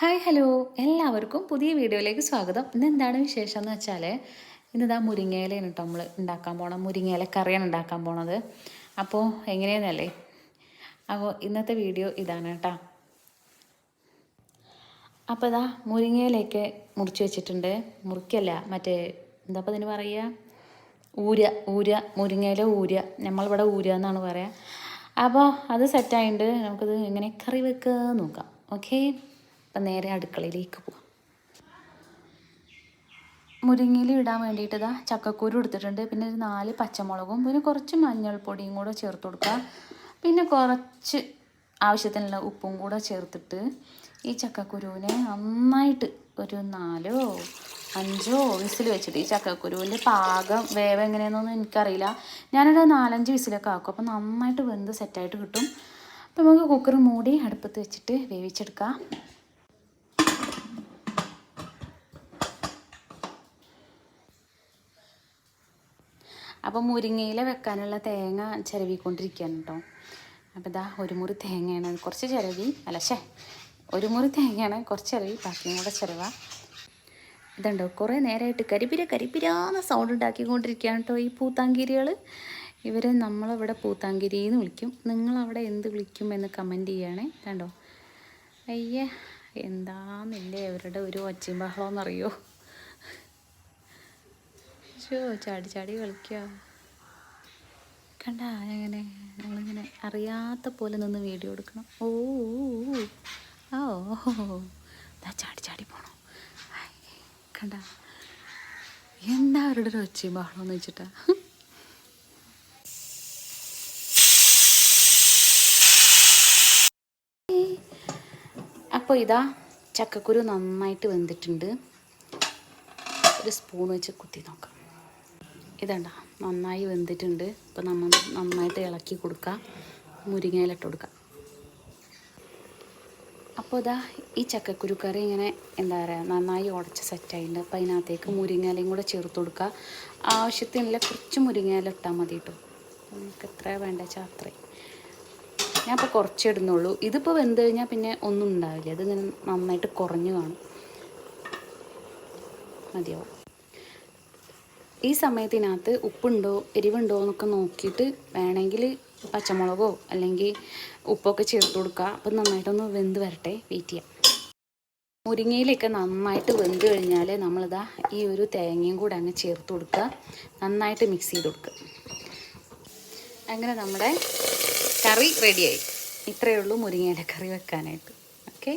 Hi hello എല്ലാവർക്കും പുതിയ വീഡിയോയിലേക്ക് സ്വാഗതം. ഇന്നെന്താണ് വിശേഷം എന്ന് വെച്ചാൽ ഇന്നിതാ മുരിങ്ങയിലയാണ് കേട്ടോ നമ്മൾ ഉണ്ടാക്കാൻ പോകണം. മുരിങ്ങയില കറിയാണ് ഉണ്ടാക്കാൻ പോണത്. അപ്പോൾ എങ്ങനെയാണെന്നല്ലേ, അപ്പോൾ ഇന്നത്തെ വീഡിയോ ഇതാണ് കേട്ടോ. അപ്പോൾ ഇതാ മുരിങ്ങയിലേക്ക് മുറിച്ച് വെച്ചിട്ടുണ്ട്. മുറിക്കല്ല, മറ്റേ എന്താ അപ്പോൾ ഇതിന് പറയുക, ഊര മുരിങ്ങയില നമ്മളിവിടെ ഊരുക എന്നാണ് പറയുക. അപ്പോൾ അത് സെറ്റായിട്ട് നമുക്കിത് എങ്ങനെ കറി വെക്കുക നോക്കാം. ഓക്കെ, അപ്പം നേരെ അടുക്കളയിലേക്ക് പോകാം. മുരിങ്ങയിൽ ഇടാൻ വേണ്ടിയിട്ട് ഇതാ ചക്കക്കുരു എടുത്തിട്ടുണ്ട്. പിന്നെ ഒരു 4 പച്ചമുളകും പിന്നെ കുറച്ച് മഞ്ഞൾപ്പൊടിയും കൂടെ ചേർത്ത് കൊടുക്കുക. പിന്നെ കുറച്ച് ആവശ്യത്തിനുള്ള ഉപ്പും കൂടെ ചേർത്തിട്ട് ഈ ചക്കക്കുരുവിനെ നന്നായിട്ട് ഒരു 4 or 5 വിസിൽ വെച്ചിട്ട്, ഈ ചക്കക്കുരുവിൻ്റെ പാകം വേവ് എങ്ങനെയാണെന്നൊന്നും എനിക്കറിയില്ല, ഞാനൊരു 4-5 വിസിലൊക്കെ ആക്കും. അപ്പം നന്നായിട്ട് വെന്ത് സെറ്റായിട്ട് കിട്ടും. അപ്പം നമുക്ക് കുക്കർ മൂടി അടുപ്പത്ത് വെച്ചിട്ട് വേവിച്ചെടുക്കാം. അപ്പോൾ മുരിങ്ങയില വെക്കാനുള്ള തേങ്ങ ചിരവിക്കൊണ്ടിരിക്കുകയാണ് കേട്ടോ. അപ്പോൾ ഇതാ ഒരു മുറി തേങ്ങയാണ്, കുറച്ച് ചിരവി ഒരു മുറി തേങ്ങയാണ്, കുറച്ച് ചിരവി, ബാക്കിയും കൂടെ ചിരവ. ഇതുണ്ടോ കുറേ നേരമായിട്ട് കരിപ്പിരാന്ന് സൗണ്ട് ഉണ്ടാക്കിക്കൊണ്ടിരിക്കുകയാണ് കേട്ടോ ഈ പൂത്താങ്കിരികൾ. ഇവരെ നമ്മളിവിടെ പൂത്താങ്കിരി എന്ന് വിളിക്കും. നിങ്ങളവിടെ എന്ത് വിളിക്കും എന്ന് കമൻറ്റ് ചെയ്യണേ. കണ്ടോ അയ്യേ, എന്താന്നില്ലേ അവരുടെ ഒരു ഒച്ചയും ബഹളമെന്നറിയോ. ചാടി ചാടി കളിക്കുക കണ്ട. ഞങ്ങളിങ്ങനെ അറിയാത്ത പോലെ നിന്ന് വീഡിയോ എടുക്കണം. ഓ ചാടി ചാടി പോണോ കണ്ട. എന്താ അവരുടെ ഒരു ഒച്ചയും ബഹളമെന്ന് വെച്ചിട്ടാ. അപ്പോൾ ഇതാ ചക്കക്കുരു നന്നായിട്ട് വെന്തിട്ടുണ്ട്. ഒരു സ്പൂൺ വെച്ച് കുത്തി നോക്കാം. ഇതണ്ട നന്നായി വെന്തിട്ടുണ്ട്. ഇപ്പോൾ നമ്മൾ നന്നായിട്ട് ഇളക്കി കൊടുക്കുക, മുരിങ്ങയിലിട്ട് കൊടുക്കുക. അപ്പോൾ ഇതാ ഈ ചക്കക്കുരു കറി ഇങ്ങനെ എന്താ പറയുക നന്നായി ഉടച്ച് സെറ്റായിട്ടുണ്ട്. അപ്പോൾ അതിനകത്തേക്ക് മുരിങ്ങയിലയും കൂടെ ചേർത്ത് കൊടുക്കുക. ആവശ്യത്തിനുള്ള കുറച്ച് മുരിങ്ങയില ഇട്ടാൽ മതി കേട്ടോ. നമുക്ക് എത്രയാണ് വേണ്ടത് വെച്ചാൽ അത്രയും. ഞാൻ ഇപ്പോൾ കുറച്ച് ഇടുന്നുള്ളൂ. ഇതിപ്പോൾ വെന്ത് കഴിഞ്ഞാൽ പിന്നെ ഒന്നും ഉണ്ടാവില്ല, ഇതിങ്ങനെ നന്നായിട്ട് കുറഞ്ഞു കാണും. മതിയാവും. ഈ സമയത്തിനകത്ത് ഉപ്പുണ്ടോ എരിവുണ്ടോ എന്നൊക്കെ നോക്കിയിട്ട് വേണമെങ്കിൽ പച്ചമുളകോ അല്ലെങ്കിൽ ഉപ്പൊക്കെ ചേർത്ത് കൊടുക്കുക. അപ്പം നന്നായിട്ടൊന്ന് വെന്ത് വരട്ടെ, വെയിറ്റ് ചെയ്യാം. മുരിങ്ങയിലൊക്കെ നന്നായിട്ട് വെന്ത് കഴിഞ്ഞാൽ നമ്മളിതാ ഈ ഒരു തേങ്ങയും കൂടെ അങ്ങ് ചേർത്ത് കൊടുക്കുക, നന്നായിട്ട് മിക്സ് ചെയ്ത് കൊടുക്കുക. അങ്ങനെ നമ്മുടെ കറി റെഡിയായി. ഇത്രയേ ഉള്ളൂ മുരിങ്ങയില കറി വെക്കാനായിട്ട്. ഓക്കെ.